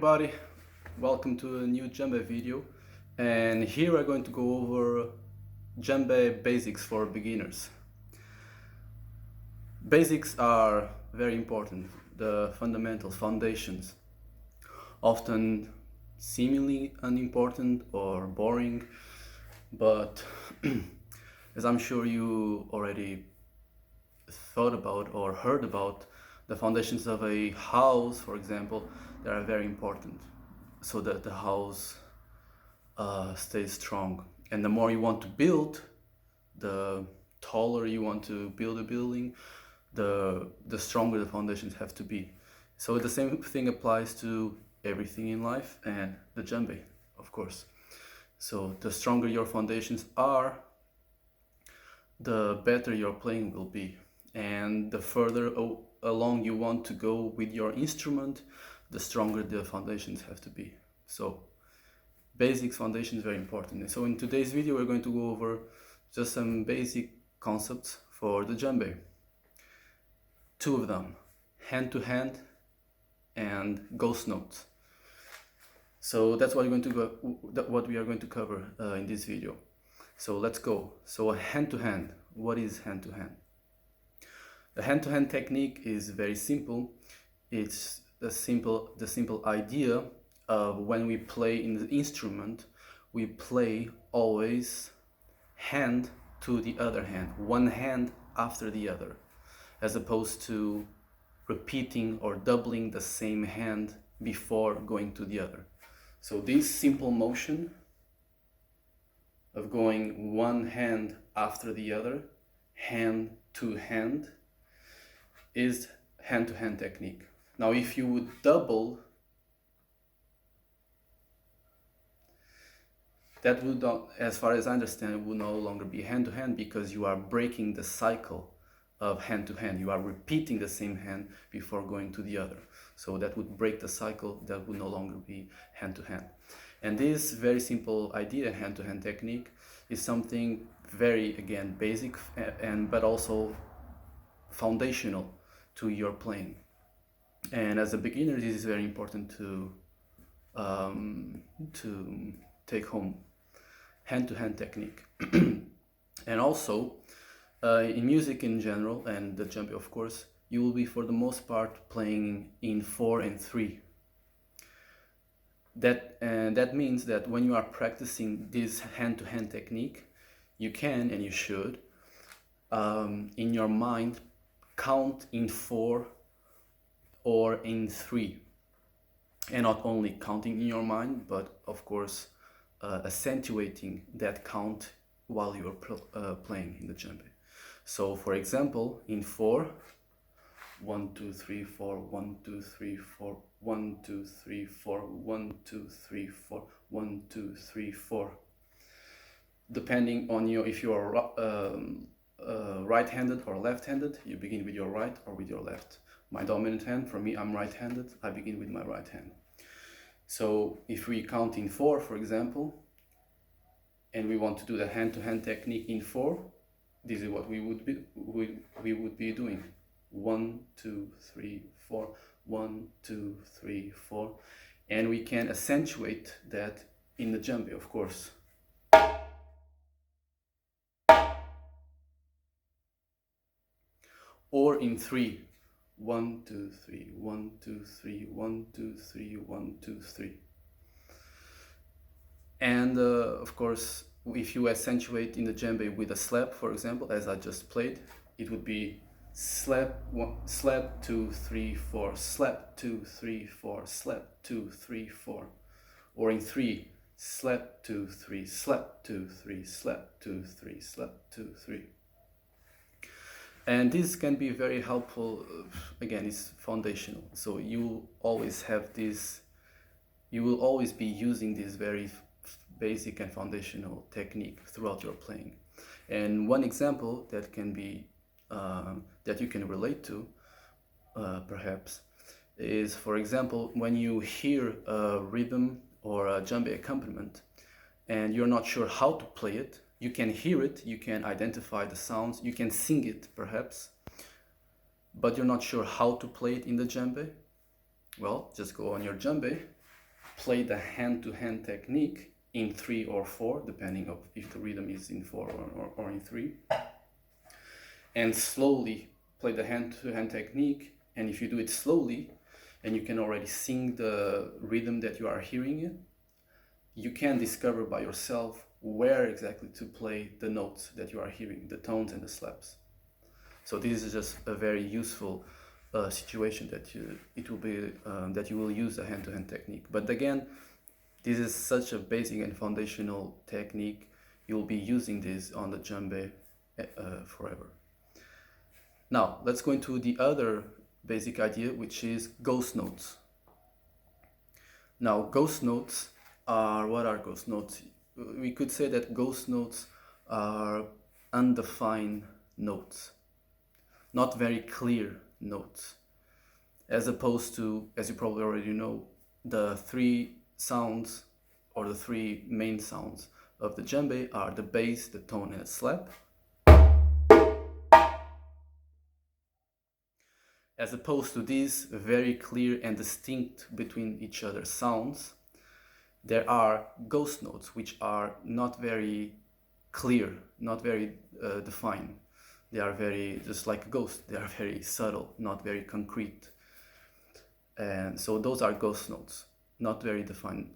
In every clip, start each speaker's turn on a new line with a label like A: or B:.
A: everybody, welcome to a new Djembe video, and here we're going to go over Djembe basics for beginners. Basics are very important, the fundamentals, foundations, often seemingly unimportant or boring, but as I'm sure you already thought about or heard about, the foundations of a house, for example, they are very important so that the house stays strong. And the more you want to build, the taller you want to build a building, the stronger the foundations have to be. So the same thing applies to everything in life and the djembe, of course. So the stronger your foundations are, the better your playing will be. And the further along you want to go with your instrument, the stronger the foundations have to be. So basics, foundation is very important. And so in today's video we're going to go over just some basic concepts for the djembe. Two of them, hand to hand and ghost notes. So that's what we are going to cover in this video. So let's go. So hand to hand. What is hand to hand? The hand to hand technique is very simple. It's the simple idea of when we play in the instrument, we play always hand to the other hand, one hand after the other, as opposed to repeating or doubling the same hand before going to the other. So this simple motion of going one hand after the other, hand to hand, is hand-to-hand technique. Now if you would double, that would not, as far as I understand, would no longer be hand-to-hand, because you are breaking the cycle of hand-to-hand. You are repeating the same hand before going to the other. So that would break the cycle, that would no longer be hand-to-hand. And this very simple idea, hand-to-hand technique, is something very, again, basic but also foundational to your playing. And as a beginner, this is very important to take home. Hand-to-hand technique. And also in music in general, and the djembe of course, you will be for the most part playing in 4 and 3. That means that when you are practicing this hand-to-hand technique, you can and you should in your mind count in 4 or in 3, and not only counting in your mind, but of course accentuating that count while you are playing in the djembe. So for example, in 4, 1 2 3 4 1 2 3 4 1 2 3 4 1 2 3 4 1 2 3 4, depending on if you are right-handed or left-handed, you begin with your right or with your left. My dominant hand, for me, I'm right-handed, I begin with my right hand. So if we count in 4, for example, and we want to do the hand-to-hand technique in 4, this is what we would be doing. 1 2 3 4 1 2 3 4, and we can accentuate that in the djembe, of course. Or in 3, 1 2 3 1 2 3 1 2 3 1 2 3. And of course, if you accentuate in the djembe with a slap, for example, as I just played, it would be slap 1, slap 2 3 4, slap 2 3 4, slap 2 3 4. Or in 3, slap 2 3, slap 2 3, slap 2 3, slap 2 3. And this can be very helpful. Again, it's foundational. So you always have this, you will always be using this very basic and foundational technique throughout your playing. And one example that can be, that you can relate to, perhaps, is, for example, when you hear a rhythm or a djembe accompaniment and you're not sure how to play it. You can hear it, you can identify the sounds, you can sing it perhaps, but you're not sure how to play it in the djembe. Well, just go on your djembe play the hand-to-hand technique in 3 or 4, depending on if the rhythm is in 4 or in 3, and slowly play the hand-to-hand technique. And if you do it slowly and you can already sing the rhythm that you are hearing it, you can discover by yourself where exactly to play the notes that you are hearing, the tones and the slaps. So this is just a very useful situation that you will use the hand-to-hand technique. But again, this is such a basic and foundational technique. You'll be using this on the djembe forever. Now let's go into the other basic idea, which is ghost notes. Now ghost notes are, what are ghost notes? We could say that ghost notes are undefined notes, not very clear notes, as opposed to, as you probably already know, the 3 sounds or the 3 main sounds of the djembe are the bass, the tone and the slap. As opposed to these very clear and distinct between each other sounds, there are ghost notes which are not very clear, not very defined. They are very, just like a ghost, they are very subtle, not very concrete. And so those are ghost notes, not very defined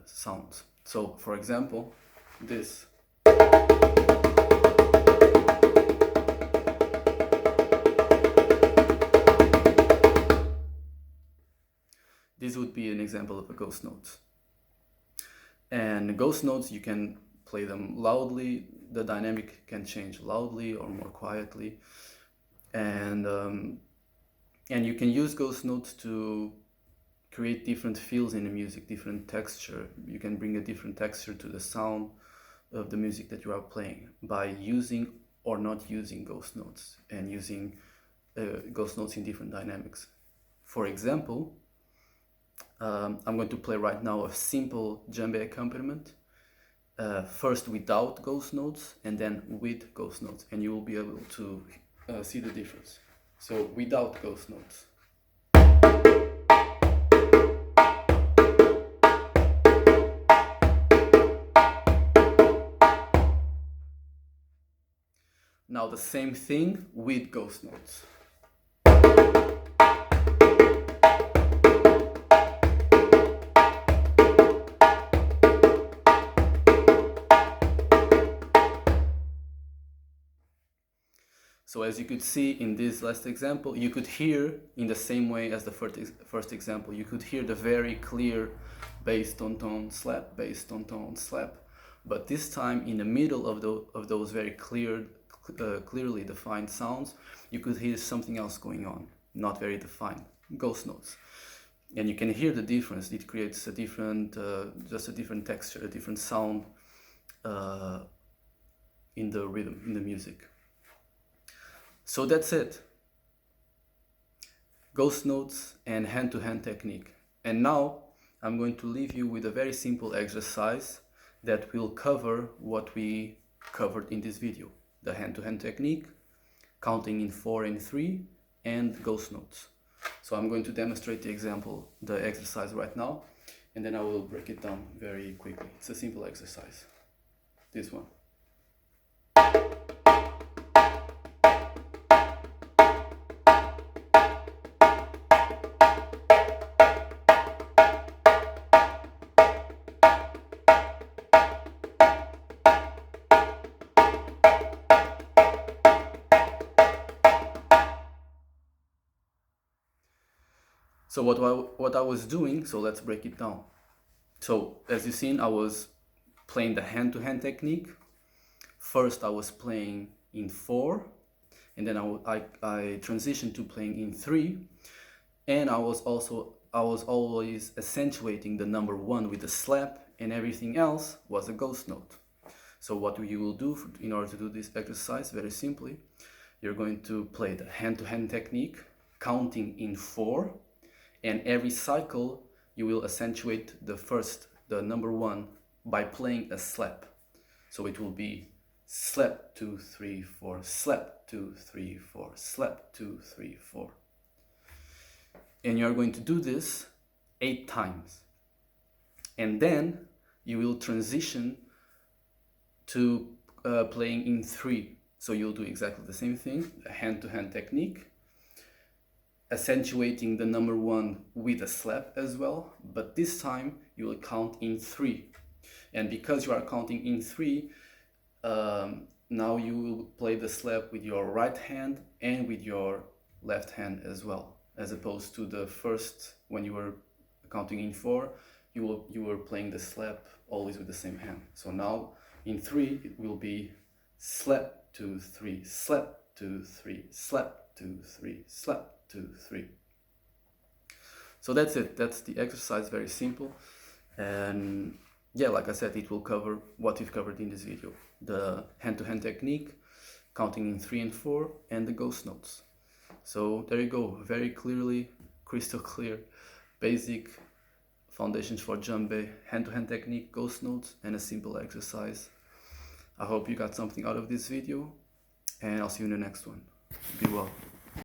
A: sounds. So for example, this. This would be an example of a ghost note. And ghost notes, you can play them loudly. The dynamic can change loudly or more quietly. And you can use ghost notes to create different feels in the music, different texture. You can bring a different texture to the sound of the music that you are playing by using or not using ghost notes, and using ghost notes in different dynamics. For example, I'm going to play right now a simple djembe accompaniment, first without ghost notes and then with ghost notes, and you will be able to see the difference. So without ghost notes. Now the same thing with ghost notes. So as you could see in this last example, you could hear in the same way as the first example, you could hear the very clear bass tone tone slap, bass tone tone slap. But this time, in the middle of those very clearly defined sounds, you could hear something else going on, not very defined, ghost notes. And you can hear the difference. It creates a different, just a different texture, a different sound in the rhythm, in the music. So that's it. Ghost notes and hand-to-hand technique. And now I'm going to leave you with a very simple exercise that will cover what we covered in this video. The hand-to-hand technique, counting in 4 and 3, and ghost notes. So I'm going to demonstrate the exercise right now, and then I will break it down very quickly. It's a simple exercise. This one. So what I was doing, so let's break it down. So as you've seen, I was playing the hand-to-hand technique. First I was playing in 4, and then I transitioned to playing in 3, and I was always accentuating the number 1 with a slap, and everything else was a ghost note. So what you will do in order to do this exercise, very simply, you're going to play the hand-to-hand technique, counting in 4, and every cycle you will accentuate the number 1 by playing a slap. So it will be slap 2 3 4, slap 2 3 4, slap 2 3 4. And you're going to do this 8 times. and then you will transition to playing in 3. So you'll do exactly the same thing, a hand-to-hand technique, accentuating the number 1 with a slap as well, but this time you will count in 3. And because you are counting in 3, now you will play the slap with your right hand and with your left hand as well, as opposed to the first, when you were counting in 4, you were playing the slap always with the same hand. So now in 3 it will be slap 2 3, slap 2 3, slap 2 3, slap 2 3. So that's it. That's the exercise. Very simple. And yeah, like I said, it will cover what we've covered in this video: the hand-to-hand technique, counting in 3 and 4, and the ghost notes. So there you go, very clearly, crystal clear, basic foundations for Djembe, hand-to-hand technique, ghost notes, and a simple exercise. I hope you got something out of this video, and I'll see you in the next one. Be well.